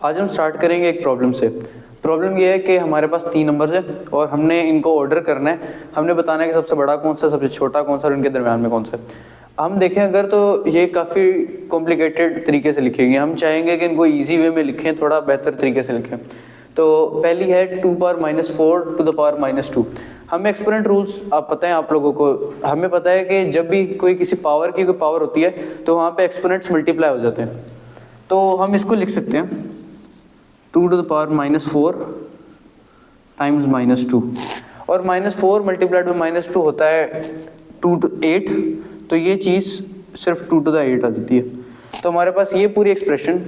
आज हम स्टार्ट करेंगे एक प्रॉब्लम से। प्रॉब्लम ये है कि हमारे पास 3 नंबर्स हैं और हमने इनको ऑर्डर करना है। हमने बताना है कि सबसे बड़ा कौन सा, सबसे छोटा कौन सा और इनके दरम्यान में कौन सा है। हम देखें अगर तो ये काफ़ी कॉम्प्लिकेटेड तरीके से लिखेंगे। हम चाहेंगे कि इनको ईजी वे में लिखें, थोड़ा बेहतर तरीके से लिखें। तो पहली है 2⁻⁻4 टू द पावर -2। हमें एक्सपोनेंट रूल्स आप पता है आप लोगों को। हमें पता है कि जब भी कोई किसी पावर की कोई पावर होती है तो वहाँ पे एक्सपोनेंट्स मल्टीप्लाई हो जाते हैं। तो हम इसको लिख सकते हैं 2 टू द पावर -4 टाइम्स -2, और -4 मल्टीप्लाइड बाई -2 होता है 2 to 8। तो ये चीज़ सिर्फ 2 to the 8 आ जाती है। तो हमारे पास ये पूरी एक्सप्रेशन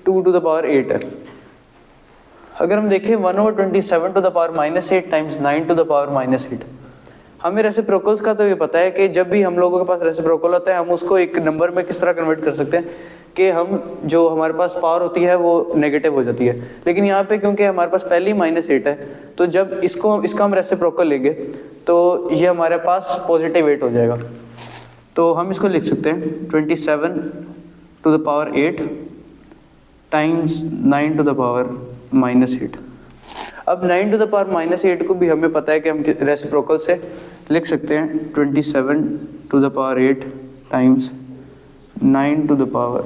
2 to the पावर 8 है। अगर हम देखें 1/27 to the power -8 times 9 to the power -8। हमें रेसिप्रोकल्स का तो ये पता है कि जब भी हम लोगों के पास रेसिप्रोकल होता है हम उसको एक नंबर में किस तरह कन्वर्ट कर सकते हैं कि हम जो हमारे पास पावर होती है वो नेगेटिव हो जाती है। लेकिन यहाँ पे क्योंकि हमारे पास पहले ही -8 है तो जब इसका हम रेसिप्रोकल लेंगे तो ये हमारे पास +8 हो जाएगा। तो हम इसको लिख सकते हैं 27 to the power 8 times 9 to the power -8। अब 9 टू द पावर -8 को भी हमें पता है कि हम रेसिप्रोकल से लिख सकते हैं 27 to the power 8 times 9 to the power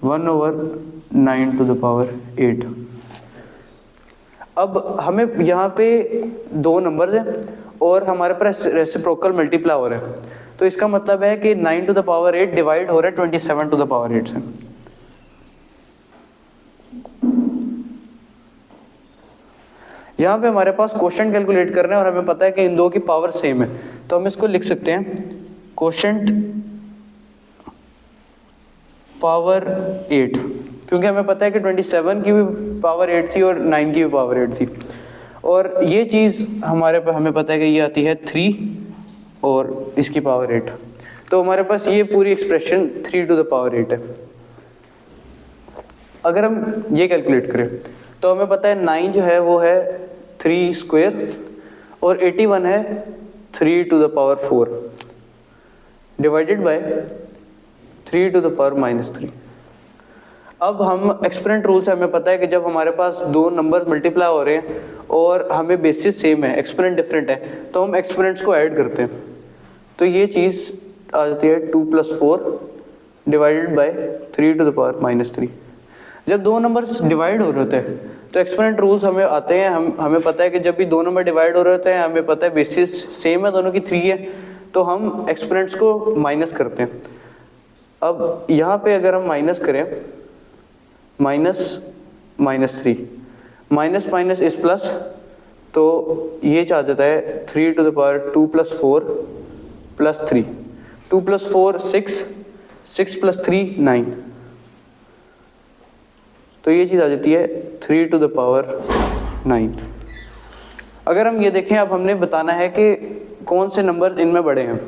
1/9 to the power 8। अब हमें यहाँ पे 2 नंबर्स हैं और हमारे पास रेसिप्रोकल मल्टीप्लाई हो रहा है। तो इसका मतलब है कि 9 टू द पावर 8 डिवाइड हो रहा है 27 टू द पावर 8 से। यहाँ पे हमारे पास क्वोशंट कैलकुलेट करना है और हमें पता है कि इन दो की पावर सेम है। तो हम इसको लिख सकते हैं क्वोशंट पावर 8, क्योंकि हमें पता है कि 27 की भी पावर 8 थी और 9 की भी पावर 8 थी। और ये चीज़ हमें पता है कि ये आती है 3 और इसकी पावर 8। तो हमारे पास ये पूरी एक्सप्रेशन 3 टू द पावर 8 है। अगर हम ये कैलकुलेट करें तो हमें पता है 9 जो है वो है 3 स्क्वायर और 81 है 3 to the power 4 divided by 3 to the power -3। अब हम एक्सपोनेंट रूल से हमें पता है कि जब हमारे पास 2 नंबर्स मल्टीप्लाई हो रहे हैं और हमें बेसिस सेम है, एक्सपोनेंट डिफरेंट है, तो हम एक्सपोनेंट्स को ऐड करते हैं। तो ये चीज़ आ जाती है 2 + 4 divided by 3 to the power -3। जब 2 नंबर्स डिवाइड हो रहे होते हैं तो एक्सपोनेंट रूल्स हमें आते हैं। हमें पता है कि जब भी 2 नंबर डिवाइड हो रहे होते हैं हमें पता है बेसिस सेम है, दोनों की 3 है, तो हम एक्सपोनेंट्स को माइनस करते हैं। अब यहाँ पे अगर हम माइनस करें -3 माइनस इस प्लस, तो ये आ जाता है 3 टू द पावर 2 + 4 + 3। 2 + 4 6, 6 + 3 9। तो ये चीज़ आ जाती है 3 टू द पावर 9। अगर हम ये देखें, अब हमने बताना है कि कौन से नंबर इनमें बड़े हैं,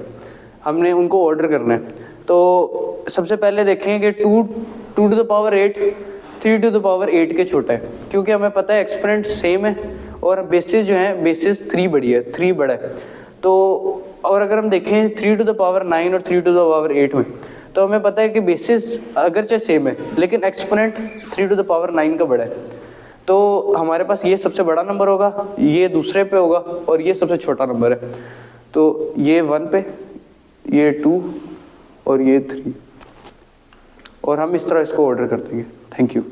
हमने उनको ऑर्डर करना है। तो सबसे पहले देखें कि 2 to the power 8 3 to the power 8 के छोटा है, क्योंकि हमें पता है एक्सपोनेंट सेम है और बेसिस जो है बेसिस 3 बड़ी है, 3 बड़ा है। तो और अगर हम देखें 3 टू द पावर 9 और 3 टू द पावर 8 में, तो हमें पता है कि बेसिस अगरचे सेम है लेकिन एक्सपोनेंट 3 टू द पावर 9 का बड़ा है। तो हमारे पास ये सबसे बड़ा नंबर होगा, ये दूसरे पे होगा और ये सबसे छोटा नंबर है। तो ये 1 पे, ये 2 और ये 3, और हम इस तरह इसको ऑर्डर कर देंगे। Thank you.